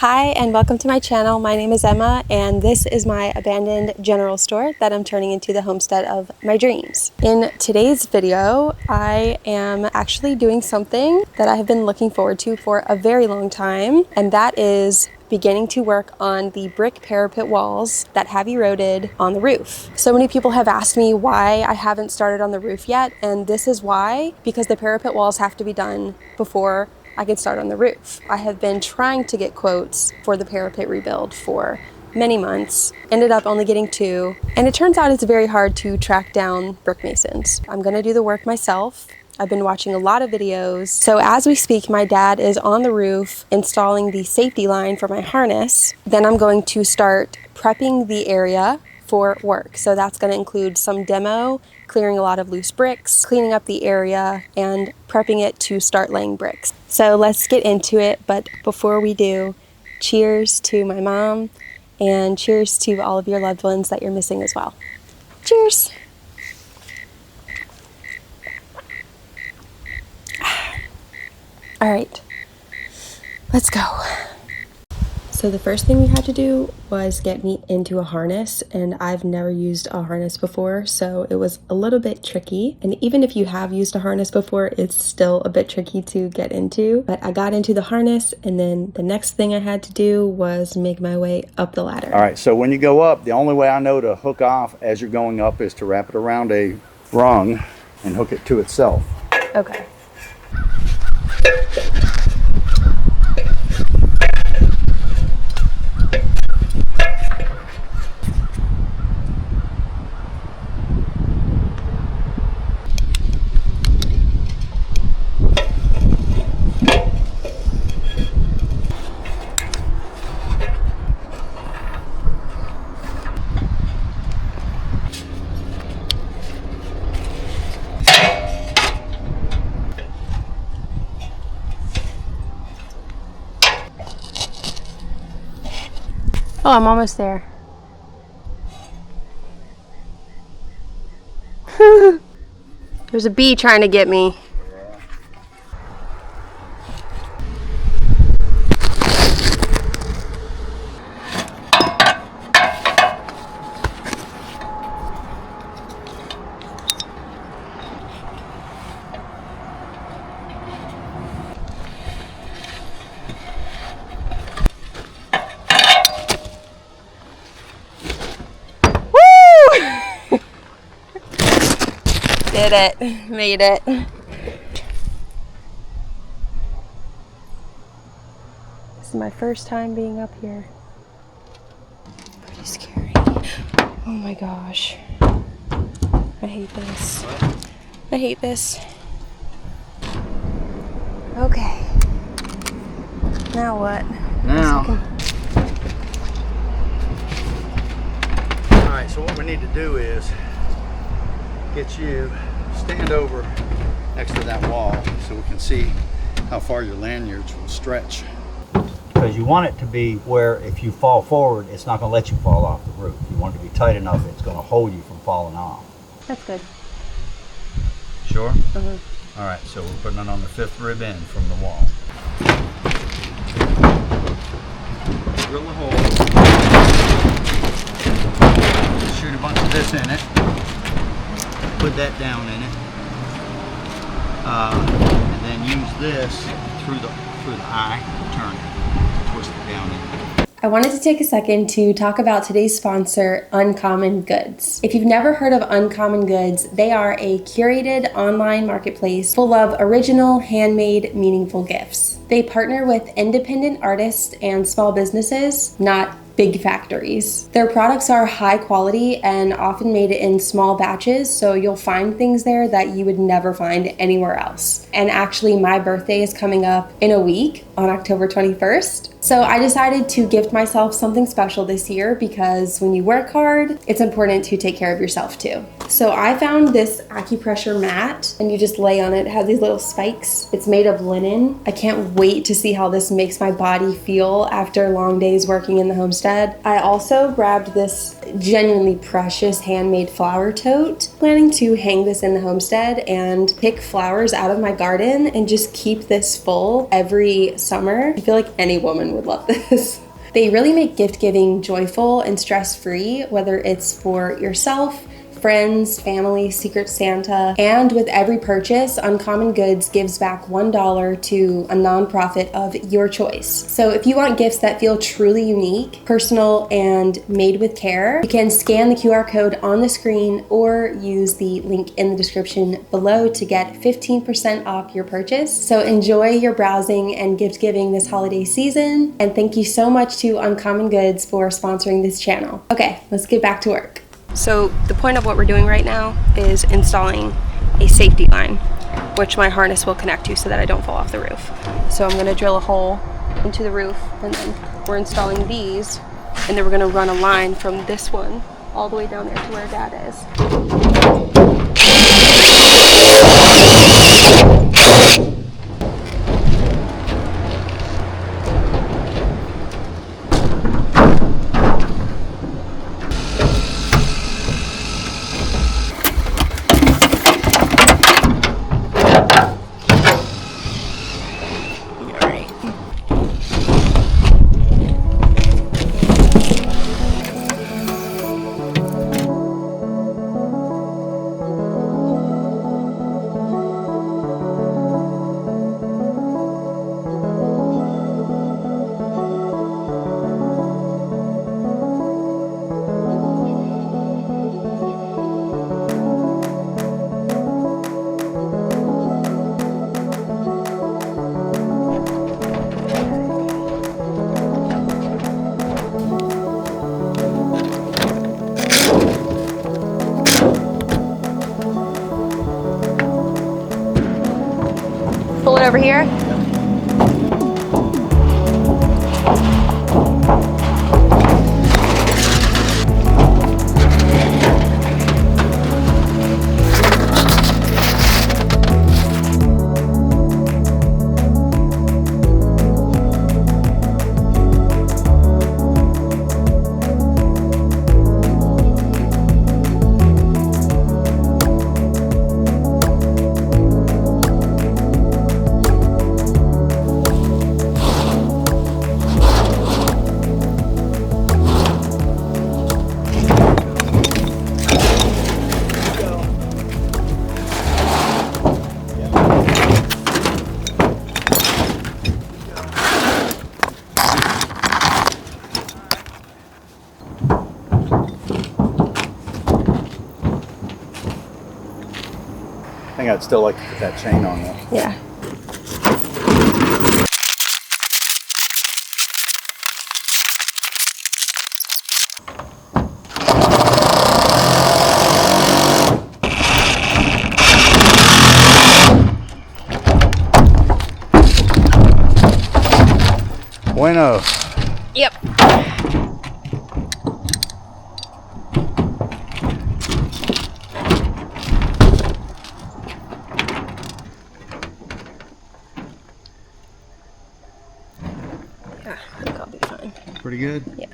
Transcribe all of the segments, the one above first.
Hi and welcome to my channel. My name is Emma and this is my abandoned general store that I'm turning into the homestead of my dreams. In today's video, I am actually doing something that I have been looking forward to for a very long time, and that is beginning to work on the brick parapet walls that have eroded on the roof. So many people have asked me why I haven't started on the roof yet, and this is why, because the parapet walls have to be done before I can start on the roof. I have been trying to get quotes for the parapet rebuild for many months, ended up only getting 2, and it turns out it's very hard to track down brick masons. I'm gonna do the work myself. I've been watching a lot of videos. So as we speak, my dad is on the roof installing the safety line for my harness. Then I'm going to start prepping the area for work. So that's going to include some demo, clearing a lot of loose bricks, cleaning up the area, and prepping it to start laying bricks. So let's get into it. But before we do, cheers to my mom and cheers to all of your loved ones that you're missing as well. Cheers. All right, let's go. So the first thing we had to do was get me into a harness, and I've never used a harness before, so it was a little bit tricky. And even if you have used a harness before, it's still a bit tricky to get into. But I got into the harness, and then the next thing I had to do was make my way up the ladder. All right, so when you go up, the only way I know to hook off as you're going up is to wrap it around a rung and hook it to itself. Okay. Oh, I'm almost there. There's a bee trying to get me. Did it. Made it. This is my first time being up here. Pretty scary. Oh my gosh. I hate this. I hate this. Okay. Now what? Now. All right, so what we need to do is get you stand over next to that wall so we can see how far your lanyards will stretch. Because you want it to be where if you fall forward, it's not going to let you fall off the roof. You want it to be tight enough it's going to hold you from falling off. That's good. Sure? Mm-hmm. All right, so we're putting it on the 5th rib end from the wall. Drill the hole. Shoot a bunch of this in it. Put that down in it, and then use this through the eye to turn it, twist it down in it. I wanted to take a second to talk about today's sponsor, Uncommon Goods. If you've never heard of Uncommon Goods, they are a curated online marketplace full of original, handmade, meaningful gifts. They partner with independent artists and small businesses, not big factories. Their products are high quality and often made in small batches, so you'll find things there that you would never find anywhere else. And actually, my birthday is coming up in a week on October 21st. So I decided to gift myself something special this year because when you work hard, it's important to take care of yourself too. So I found this acupressure mat and you just lay on it. It has these little spikes. It's made of linen. I can't wait to see how this makes my body feel after long days working in the homestead. I also grabbed this genuinely precious handmade flower tote. Planning to hang this in the homestead and pick flowers out of my garden and just keep this full every summer. I feel like any woman would love this. They really make gift giving joyful and stress-free, whether it's for yourself, friends, family, Secret Santa, and with every purchase, Uncommon Goods gives back $1 to a nonprofit of your choice. So if you want gifts that feel truly unique, personal, and made with care, you can scan the QR code on the screen or use the link in the description below to get 15% off your purchase. So enjoy your browsing and gift giving this holiday season, and thank you so much to Uncommon Goods for sponsoring this channel. Okay, let's get back to work. So the point of what we're doing right now is installing a safety line, which my harness will connect to so that I don't fall off the roof. So I'm gonna drill a hole into the roof, and then we're installing these, and then we're gonna run a line from this one all the way down there to where Dad is. Pull it over here. I think I'd still like to put that chain on though. Yeah. Bueno. Yep. Yeah, I think I'll be fine. Pretty good? Yeah.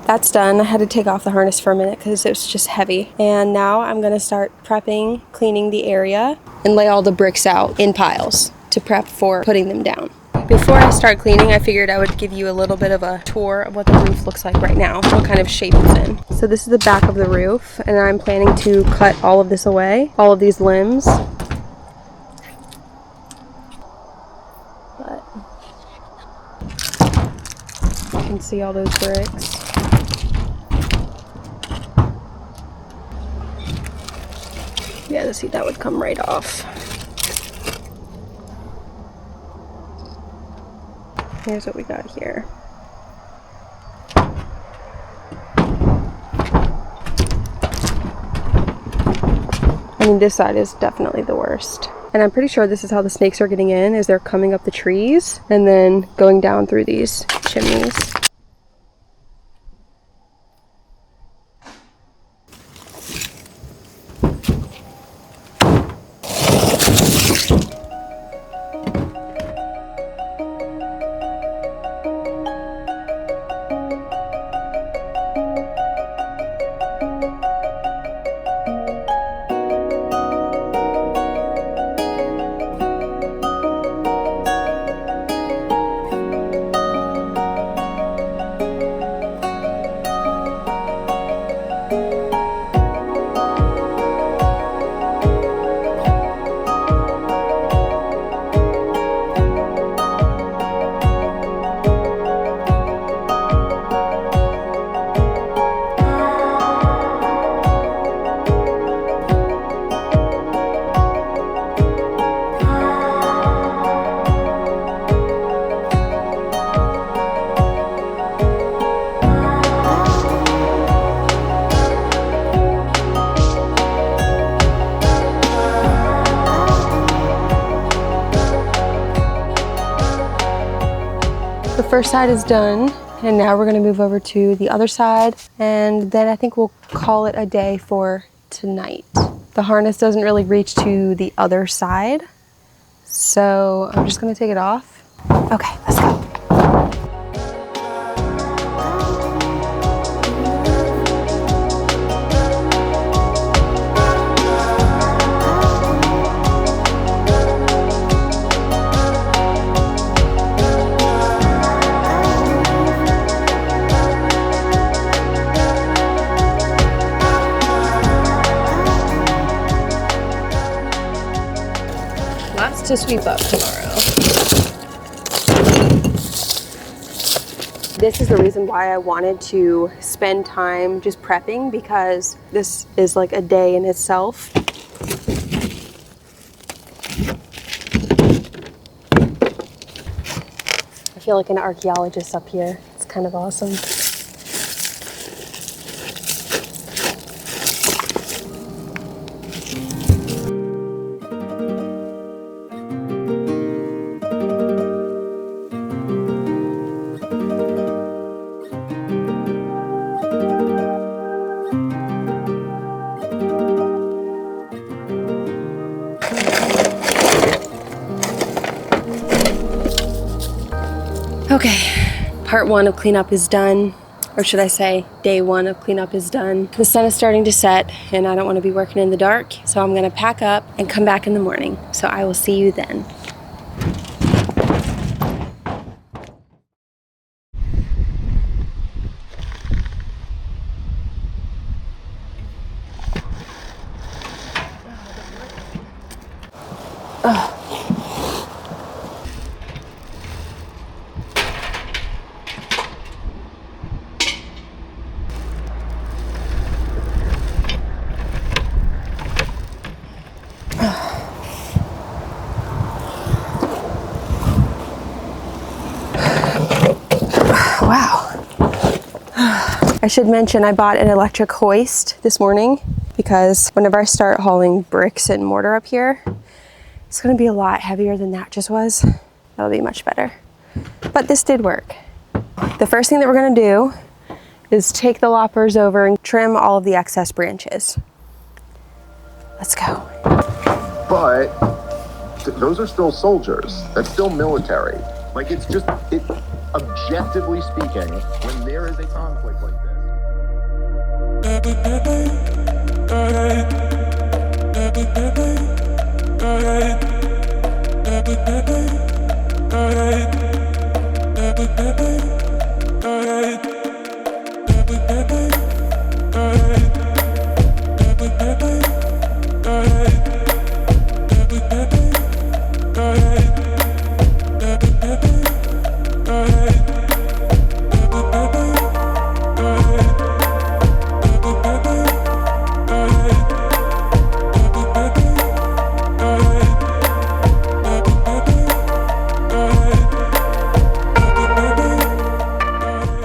That's done. I had to take off the harness for a minute because it was just heavy. And now I'm gonna start prepping, cleaning the area, and lay all the bricks out in piles to prep for putting them down. Before I start cleaning, I figured I would give you a little bit of a tour of what the roof looks like right now, what kind of shape it's in. So this is the back of the roof, and I'm planning to cut all of this away, all of these limbs. But you can see all those bricks. Yeah, see, that would come right off. Here's what we got here. I mean, this side is definitely the worst. And I'm pretty sure this is how the snakes are getting in, is they're coming up the trees and then going down through these chimneys. first side is done, and now we're gonna move over to the other side, and then I think we'll call it a day for tonight. The harness doesn't really reach to the other side, so I'm just gonna take it off. Okay, let's go. Lots to sweep up tomorrow. This is the reason why I wanted to spend time just prepping, because this is like a day in itself. I feel like an archaeologist up here. It's kind of awesome. Okay, part one of cleanup is done, or should I say day one of cleanup is done. The sun is starting to set and I don't want to be working in the dark, so I'm gonna pack up and come back in the morning. So I will see you then. Wow. I should mention I bought an electric hoist this morning, because whenever I start hauling bricks and mortar up here, it's gonna be a lot heavier than that just was. That'll be much better. But this did work. The first thing that we're gonna do is take the loppers over and trim all of the excess branches. Let's go. But those are still soldiers. That's still military. Like, it's just, objectively speaking, when there is a conflict like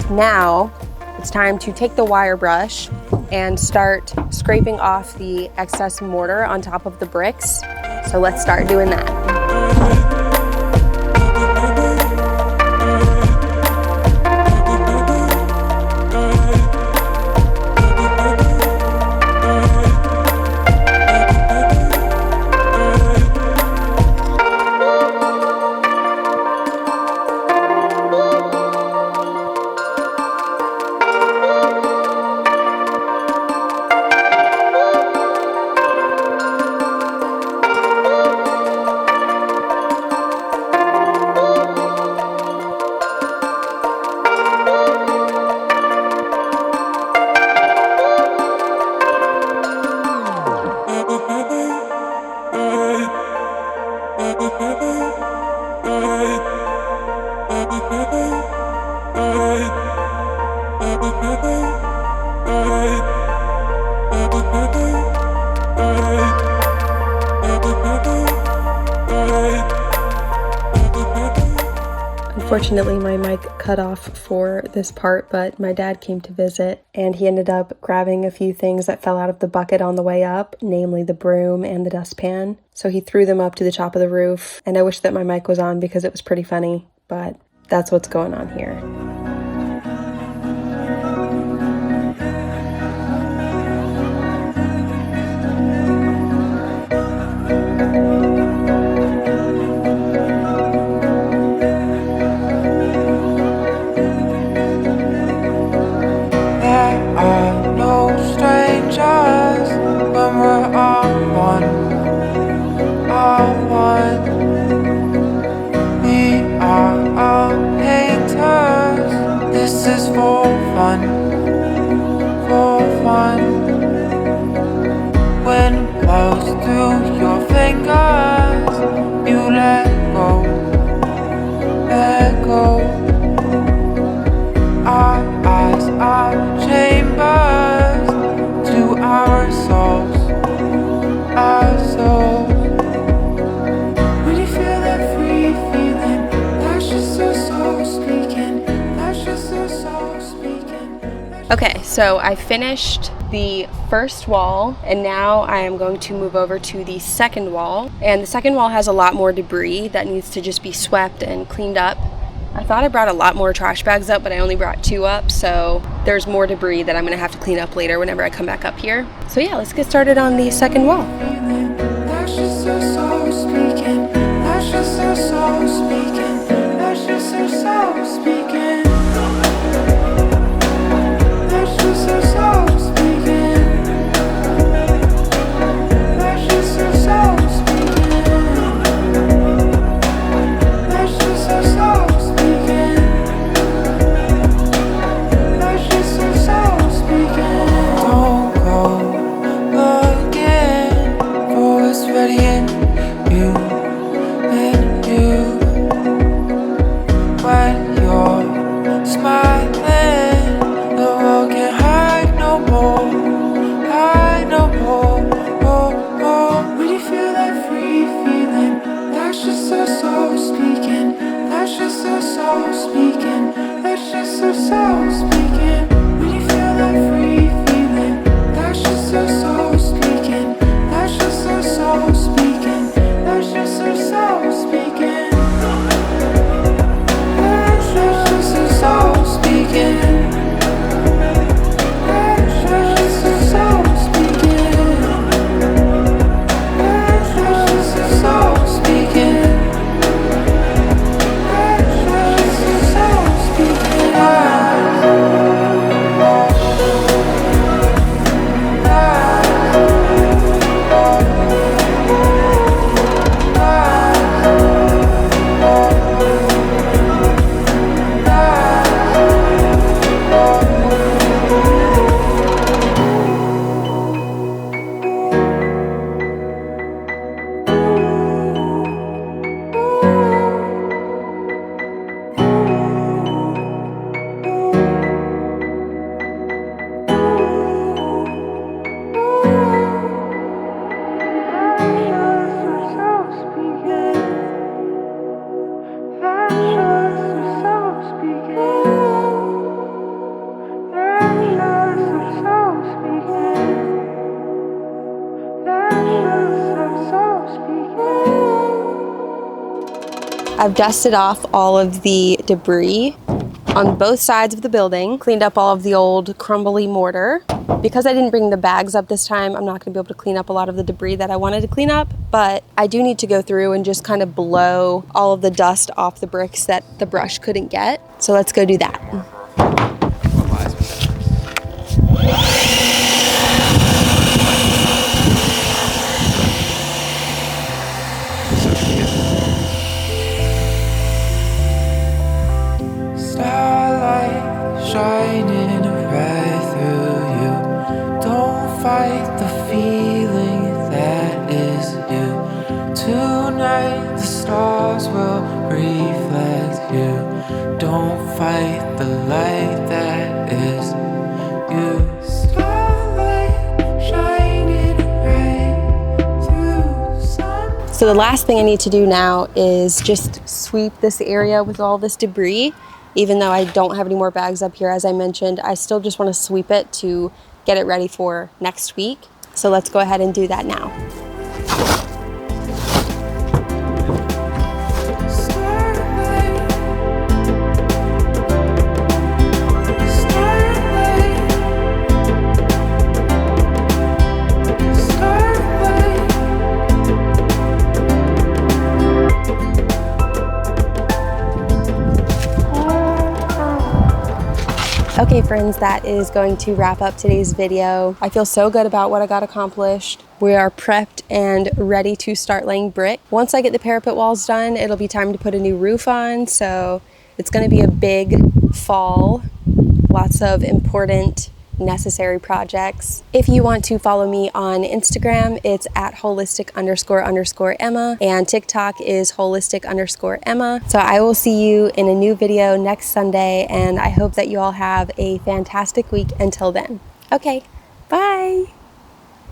Now it's time to take the wire brush and start scraping off the excess mortar on top of the bricks. So let's start doing that. Unfortunately, my mic cut off for this part, but my dad came to visit and he ended up grabbing a few things that fell out of the bucket on the way up, namely the broom and the dustpan. So he threw them up to the top of the roof, and I wish that my mic was on because it was pretty funny, but that's what's going on here. There are no strangers when we're all one. We are all painters. This is for fun, for fun. Wind blows through your fingers. You let go, let go. Our eyes are chambers to our souls, our souls. When you feel that free feeling, that's just your soul speaking, that's just your soul speaking. Okay, so I finished the first wall and now I am going to move over to the second wall. And the second wall has a lot more debris that needs to just be swept and cleaned up. I thought I brought a lot more trash bags up, but I only brought 2 up, so there's more debris that I'm gonna have to clean up later whenever I come back up here. So yeah, let's get started on the second wall. That's just your soul speaking, that's just your soul speaking, that's just your soul speaking. That's just your soul speaking. That's just your soul speaking. That's just your soul speaking. That's just your soul speaking. Don't go looking for what's ready in you, in you. When you're smiling, the world can't hide no more, hide no more. Oh, oh. When you feel that free feeling, that's just your soul speaking, that's just your soul speaking, that's just your soul speaking. When you feel that free feeling, that's just your soul speaking, that's just your soul speaking, that's just your soul speaking. That's just your soul speaking. That's just your soul speaking. That's just your soul speaking. That's just your soul speaking. I've dusted off all of the debris on both sides of the building, cleaned up all of the old crumbly mortar. Because I didn't bring the bags up this time, I'm not gonna be able to clean up a lot of the debris that I wanted to clean up, but I do need to go through and just kind of blow all of the dust off the bricks that the brush couldn't get. So let's go do that. Starlight shining right through you. Don't fight the feeling that is you. Tonight the stars will reflect you. Don't fight the light that is you. Starlight shining right through the sun. So the last thing I need to do now is just sweep this area with all this debris. Even though I don't have any more bags up here, as I mentioned, I still just want to sweep it to get it ready for next week. So let's go ahead and do that now. Okay friends, that is going to wrap up today's video. I feel so good about what I got accomplished. We are prepped and ready to start laying brick. Once I get the parapet walls done, it'll be time to put a new roof on, so it's going to be a big fall. Lots of important, necessary projects. If you want to follow me on Instagram, it's at holistic__Emma, and TikTok is holistic_Emma. So I will see you in a new video next Sunday, and I hope that you all have a fantastic week until then. Okay, bye.